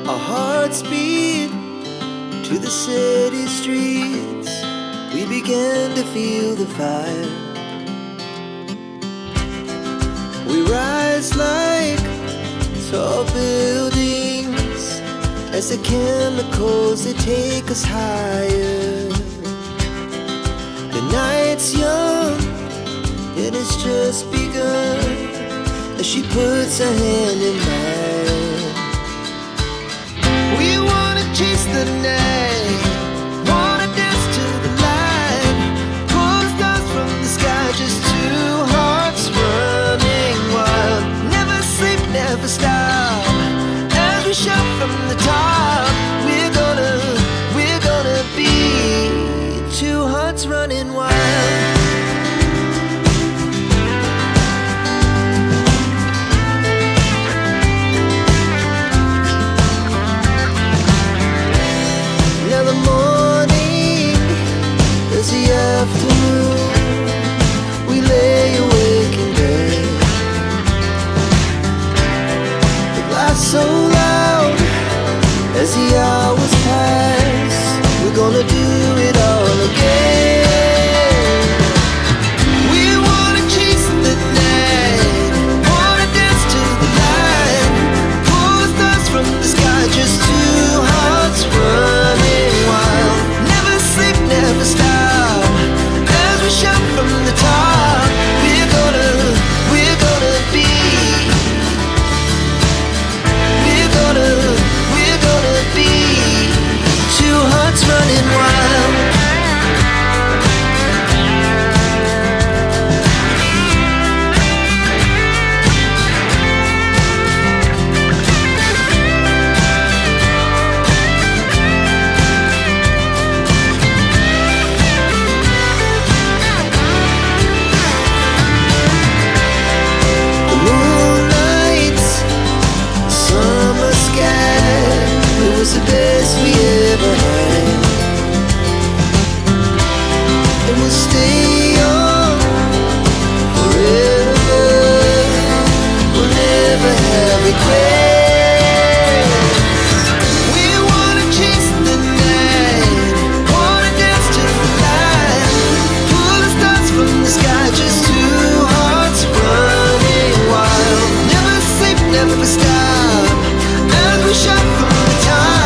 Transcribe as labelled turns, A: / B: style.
A: Our hearts beat to the city streets. We began to feel the fire. We rise like tall buildings as the chemicals, they take us higher. The night's young, it has just begun as she puts her hand in mine. We wanna chase the night, wanna dance to the light, pull the stars from the sky, just two hearts running wild. Never sleep, never stop, as we shout from the top. We're gonna be two hearts running wild. Now the morning is the afternoon. We lay awake in bed. The laughs so loud as the hours pass. We're gonna do it all again. We wanna chase the night, wanna dance to the light, pull the stars from the sky, just two hearts running wild. Never sleep, never stop, as we shout from the top. We're gonna be, we're gonna be two hearts running wild. The moonlight, summer sky, it was the best we ever had. And we'll stay young forever. We'll never have regrets. We wanna chase the night, wanna dance to the light, pull the stars from the sky, just two hearts running wild. Never sleep, never stop, as we shout from the top.